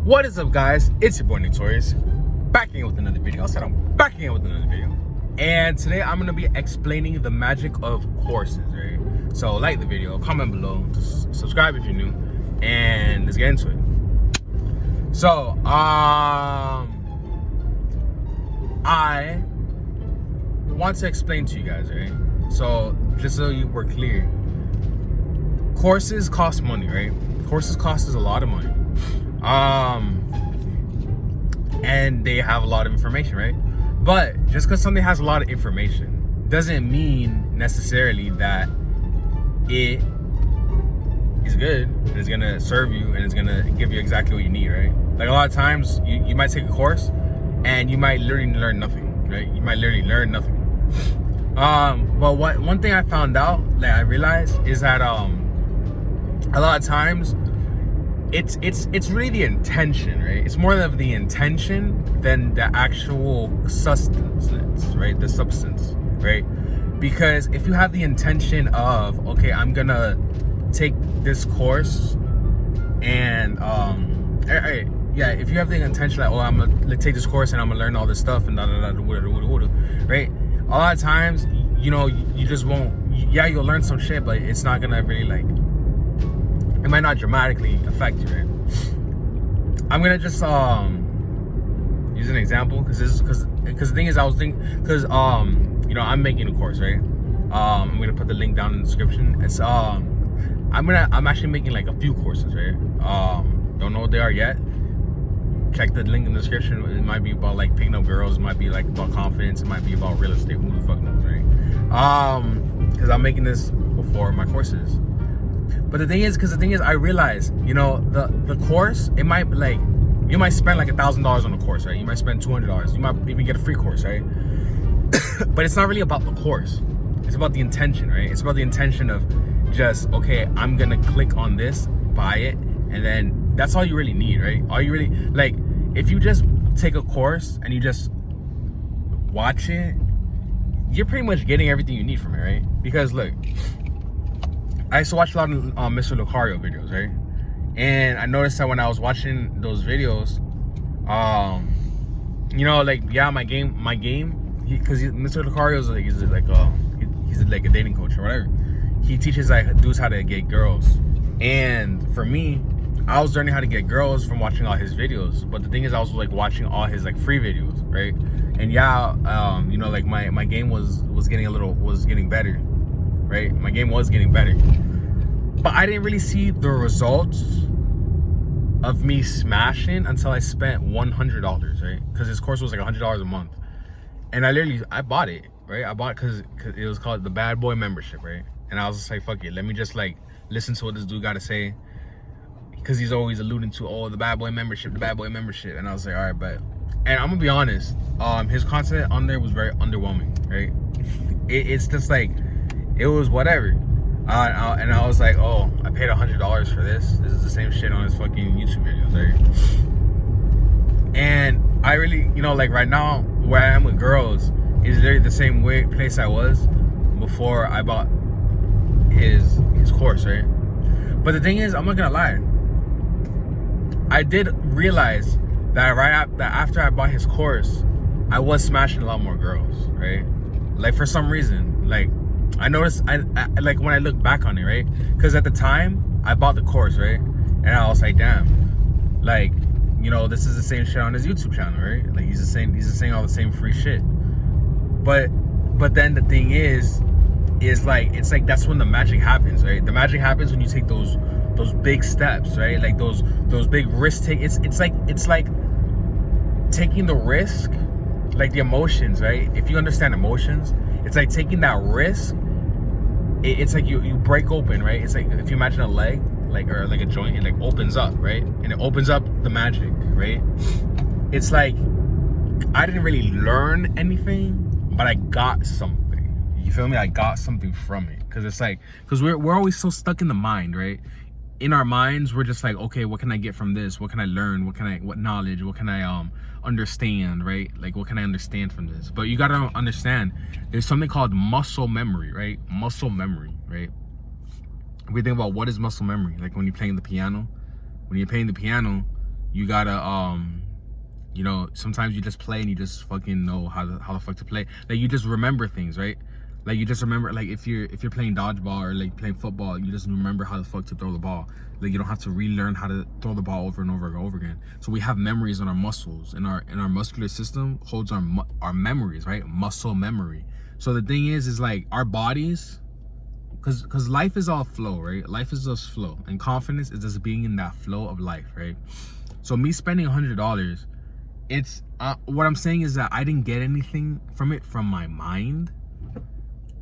What is up, guys? It's your boy Torius, back again with another video. I said I'm back again with another video. And today I'm gonna be explaining the magic of courses, right? So like the video, comment below, just subscribe if you're new, and let's get into it. So, I want to explain to you guys, right? So just so you were clear, courses cost money, right? Courses cost us a lot of money. And they have a lot of information, right? But just because something has a lot of information doesn't mean necessarily that it is good and it's gonna serve you and it's gonna give you exactly what you need, right? Like a lot of times you might take a course and you might literally learn nothing, right? You might literally learn nothing. But one thing I found out, like I realized, is that a lot of times it's really the intention, right? It's more of the intention than the actual substance, right? The substance, right? Because if you have the intention of, okay, I'm gonna take this course and yeah, if you have the intention like, oh, I'm gonna take this course and I'm gonna learn all this stuff and right? A lot of times, you know, you just won't. Yeah, you'll learn some shit, but it's not gonna really like. It might not dramatically affect you, right? I'm gonna just use an example because the thing is, I was thinking, because you know, I'm making a course, right? I'm gonna put the link down in the description. It's I'm actually making like a few courses, right? Don't know what they are yet. Check the link in the description. It might be about like picking up girls, it might be like about confidence, it might be about real estate, who the fuck knows, right? Because I'm making this before my courses. But the thing is, I realized, you know, the course, it might like, you might spend like $1,000 on a course, right? You might spend $200. You might even get a free course, right? But it's not really about the course. It's about the intention, right? It's about the intention of just, okay, I'm gonna click on this, buy it, and then that's all you really need, right? All you really, like, if you just take a course and you just watch it, you're pretty much getting everything you need from it, right? Because look, I used to watch a lot of Mr. Lucario videos, right? And I noticed that when I was watching those videos, you know, like, yeah, my game, because Mr. Lucario is like, he's like a dating coach or whatever. He teaches like dudes how to get girls. And for me, I was learning how to get girls from watching all his videos. But the thing is, I was like watching all his like free videos, right? And yeah, you know, like my game was getting better. Right, my game was getting better, but I didn't really see the results of me smashing until I spent $100, right? Because his course was like $100 a month, and I bought it, right? I bought it because it was called the Bad Boy membership, right? And I was just like, fuck it, let me just like listen to what this dude got to say, because he's always alluding to, oh, the Bad Boy membership, and I was like, all right, but, and I'm gonna be honest, his content on there was very underwhelming, right? It's just like, it was whatever, and I was like, oh, I paid $100 for this. This is the same shit on his fucking YouTube videos, right? And I really, you know, like right now where I am with girls is literally the same place I was before I bought his course, right? But the thing is, I'm not gonna lie, I did realize that after I bought his course, I was smashing a lot more girls, right? Like for some reason, like I noticed, I like when I look back on it, right? Because at the time I bought the course, right? And I was like, damn, like, you know, this is the same shit on his YouTube channel, right? Like he's just saying all the same free shit. But then the thing is like, it's like that's when the magic happens, right? The magic happens when you take those big steps, right? Like those big risk take. It's like taking the risk, like the emotions, right? If you understand emotions, it's like taking that risk. It's like you break open, right? It's like if you imagine a leg, like, or like a joint, it like opens up, right? And it opens up the magic, right? It's like I didn't really learn anything, but I got something. You feel me? I got something from it, because it's like, because we're always so stuck in the mind, right? In our minds, we're just like, okay, what can I get from this? What can I learn? What knowledge? What can I understand, right? Like, what can I understand from this? But you gotta understand, there's something called muscle memory, right? Muscle memory, right? If we think about what is muscle memory, like when you're playing the piano, You gotta you know, sometimes you just play and you just fucking know how the fuck to play. Like you just remember things, right? Like you just remember, like if you're playing dodgeball or like playing football, you just remember how the fuck to throw the ball. Like you don't have to relearn how to throw the ball over and over and over again. So we have memories in our muscles, and our muscular system holds our memories, right? Muscle memory. So the thing is like our bodies, because life is all flow, right? Life is just flow, and confidence is just being in that flow of life, right? So me spending $100, it's what I'm saying is that I didn't get anything from it from my mind.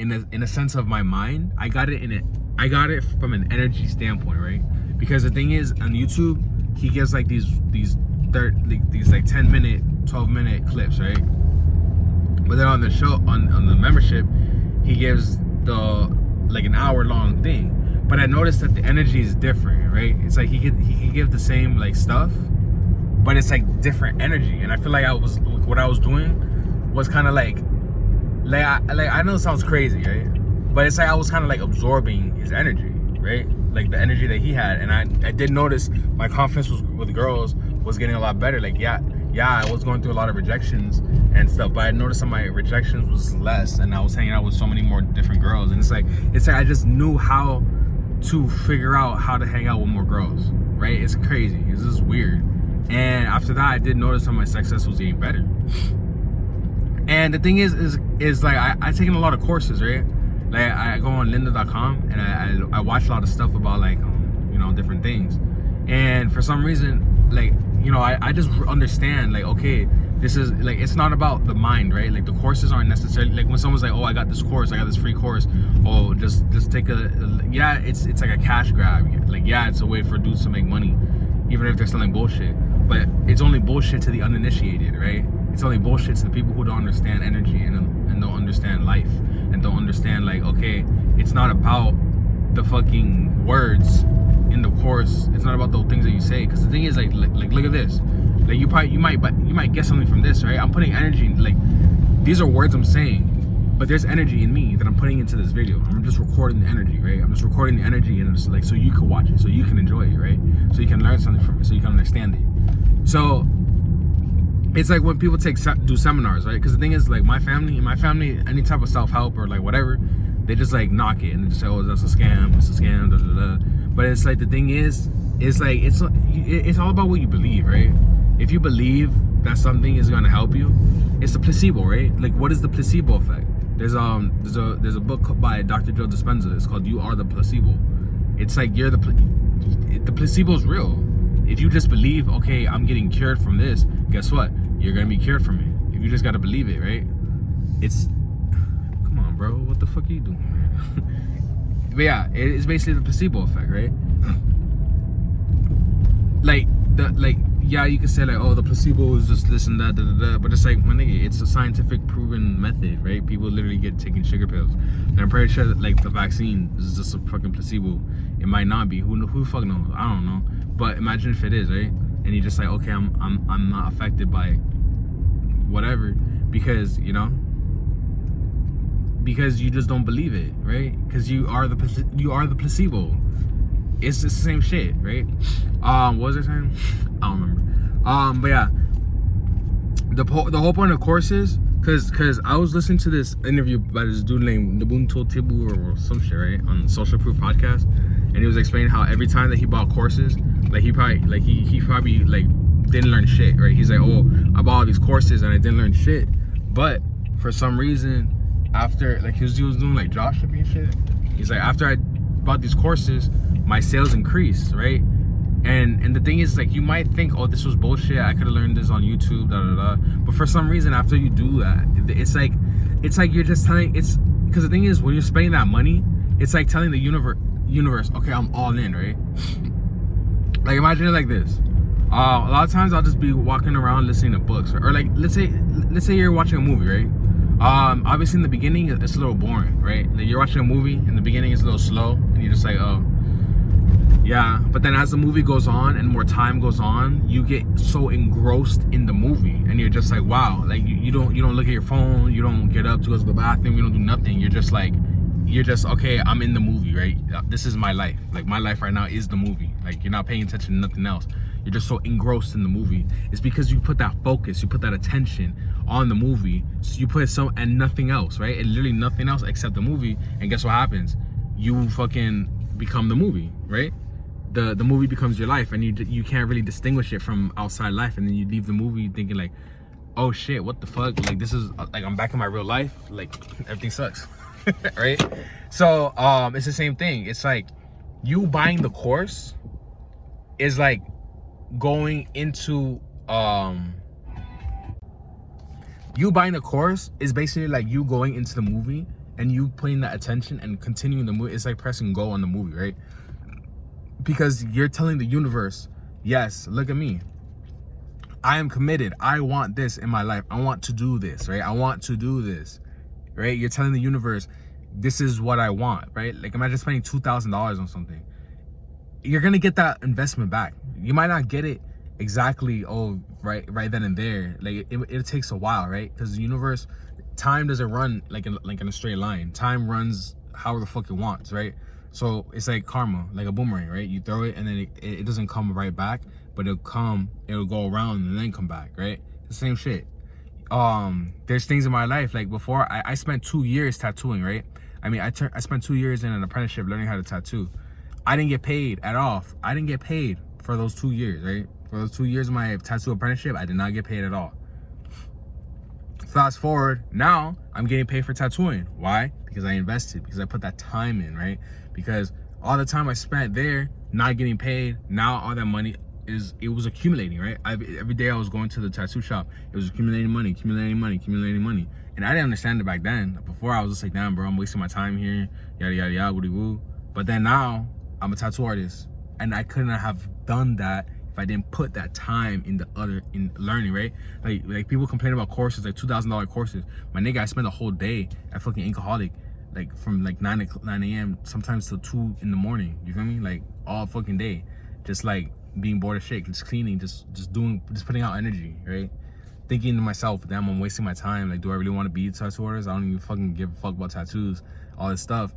In a sense of my mind, I got it from an energy standpoint, right? Because the thing is, on YouTube, he gives like these 10-minute, 12-minute clips, right? But then on the show, on the membership, he gives the like an hour-long thing. But I noticed that the energy is different, right? It's like he could give the same like stuff, but it's like different energy. And I feel like what I was doing was kind of like I know it sounds crazy, right? But it's like I was kind of like absorbing his energy, right? Like the energy that he had. And I did notice my confidence with girls was getting a lot better. Like yeah, I was going through a lot of rejections and stuff, but I noticed that my rejections was less, and I was hanging out with so many more different girls. And it's like I just knew how to figure out how to hang out with more girls, right? It's crazy. It's just weird. And after that, I did notice that my success was getting better. And the thing is like I taken a lot of courses, right? Like I go on lynda.com and I watch a lot of stuff about like you know, different things. And for some reason, like, you know, I just understand like, okay, this is like, it's not about the mind, right? Like the courses aren't necessarily like when someone's like, oh, I got this course, I got this free course, oh, just take yeah, it's like a cash grab. Like yeah, it's a way for dudes to make money, even if they're selling bullshit. But it's only bullshit to the uninitiated, right? It's only bullshit to the people who don't understand energy and don't understand life and don't understand like, okay, it's not about the fucking words in the course. It's not about the things that you say. Because the thing is like look at this. Like you might get something from this, right? I'm putting energy, like these are words I'm saying, but there's energy in me that I'm putting into this video. I'm just recording the energy, right? I'm just recording the energy, and it's like so you can watch it, so you can enjoy it, right? So you can learn something from it, so you can understand it. So it's like when people do seminars, right? Because the thing is, like my family, any type of self-help or like whatever, they just like knock it and they just say, oh, that's a scam, it's a scam, da da da. But it's like the thing is, it's like it's all about what you believe, right? If you believe that something is gonna help you, it's the placebo, right? Like what is the placebo effect? There's a book by Dr. Joe Dispenza. It's called "You Are the Placebo." It's like you're the placebo is real. If you just believe, okay, I'm getting cured from this, guess what? You're gonna be cured from it. If you just gotta believe it, right? Come on, bro. What the fuck are you doing, man? But yeah, it's basically the placebo effect, right? Yeah, you can say like, oh, the placebo is just this and that, da, da, da. But it's like, my nigga, it's a scientific proven method, right? People literally get taking sugar pills. And I'm pretty sure that like the vaccine is just a fucking placebo. It might not be. Who the fuck knows? I don't know. But imagine if it is, right? And you're just like, okay, I'm not affected by whatever because, you know, because you just don't believe it, right? Because you are the placebo. It's the same shit, right? What was I saying? I don't remember. But yeah, the whole point of courses, cause I was listening to this interview by this dude named Nabunto Tibu or some shit, right, on Social Proof podcast, and he was explaining how every time that he bought courses, like he probably like didn't learn shit, right? He's like, oh, I bought all these courses and I didn't learn shit, but for some reason, after like he was doing like dropshipping and shit, he's like, after I bought these courses, my sales increased, right? And the thing is, like, you might think, oh, this was bullshit, I could have learned this on YouTube, da da da. But for some reason, after you do that, it's like you're just telling, because the thing is, when you're spending that money, it's like telling the universe, okay, I'm all in, right? Like imagine it like this. A lot of times I'll just be walking around listening to books, or like let's say you're watching a movie, right? Obviously in the beginning it's a little boring, right? Like you're watching a movie, in the beginning it's a little slow, and you're just like, oh. Yeah, but then as the movie goes on and more time goes on, you get so engrossed in the movie, and you're just like, wow, like you don't look at your phone, you don't get up to go to the bathroom, you don't do nothing. You're just okay, I'm in the movie, right? This is my life. Like my life right now is the movie. Like you're not paying attention to nothing else. you're just so engrossed in the movie. It's because you put that focus, you put that attention on the movie, so you put some and nothing else, right? And literally nothing else except the movie. And guess what happens? You fucking become the movie, right? The movie becomes your life, and you can't really distinguish it from outside life. And then you leave the movie thinking like, oh shit, what the fuck? Like, this is like, I'm back in my real life. Like, everything sucks. Right? So it's the same thing. It's like you buying the course is like going into you buying the course is basically like you going into the movie and you putting that attention and continuing the movie. It's like pressing go on the movie, right? Because you're telling the universe, yes, look at me, I am committed, I want this in my life, I want to do this, right? I want to do this, right? You're telling the universe, this is what I want, right? Like, imagine spending $2,000 on something. You're gonna get that investment back. You might not get it exactly, right then and there. Like, it takes a while, right? Because the universe, time doesn't run like in a straight line. Time runs however the fuck it wants, right? So it's like karma, like a boomerang, right? You throw it and then it doesn't come right back, but it'll go around and then come back, right? The same shit. There's things in my life, like before I spent 2 years tattooing, right? I mean, I spent 2 years in an apprenticeship learning how to tattoo. I didn't get paid at all. I didn't get paid for those 2 years, right? For those 2 years of my tattoo apprenticeship, I did not get paid at all. Fast forward, now I'm getting paid for tattooing. Why? Because I invested, because I put that time in, right? Because all the time I spent there not getting paid, now all that money it was accumulating, right? Every day I was going to the tattoo shop, it was accumulating money. And I didn't understand it back then. Before, I was just like, damn, bro, I'm wasting my time here, yada yada yada, woody woo. But then now I'm a tattoo artist, and I couldn't have done that if I didn't put that time in learning, right? Like people complain about courses, like $2,000 courses. My nigga, I spent a whole day at fucking Inkaholic, like from like 9 a.m. sometimes till 2 in the morning. You feel me? Like all fucking day, just like being bored of shit, just cleaning, just putting out energy, right? Thinking to myself, damn, I'm wasting my time. Like, do I really want to be a tattoo artist? I don't even fucking give a fuck about tattoos, all this stuff.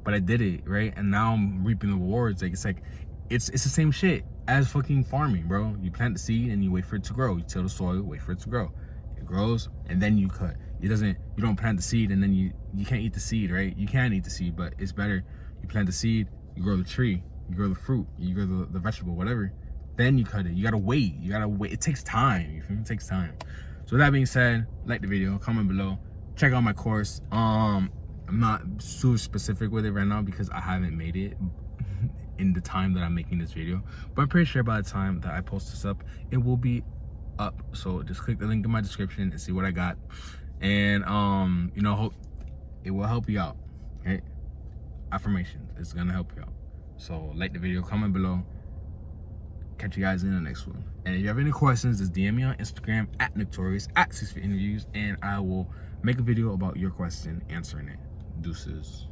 But I did it, right? And now I'm reaping the rewards. Like, it's the same shit as fucking farming, bro. You plant the seed and you wait for it to grow. You till the soil, wait for it to grow. It grows and then you cut. You don't plant the seed and then you can't eat the seed, right? You can eat the seed, but it's better you plant the seed, you grow the tree, you grow the fruit, you grow the vegetable, whatever. Then you cut it. You gotta wait. It takes time. You feel me? It takes time. So with that being said, like the video, comment below, check out my course. I'm not super specific with it right now because I haven't made it in the time that I'm making this video, but I'm pretty sure by the time that I post this up, it will be up. So just click the link in my description and see what I got, and you know, hope it will help you out, right? Affirmations, it's gonna help you out. So like the video, comment below, catch you guys in the next one. And if you have any questions, just DM me on Instagram at Torius at 6 Feet Interviews, and I will make a video about your question, answering it. Deuces.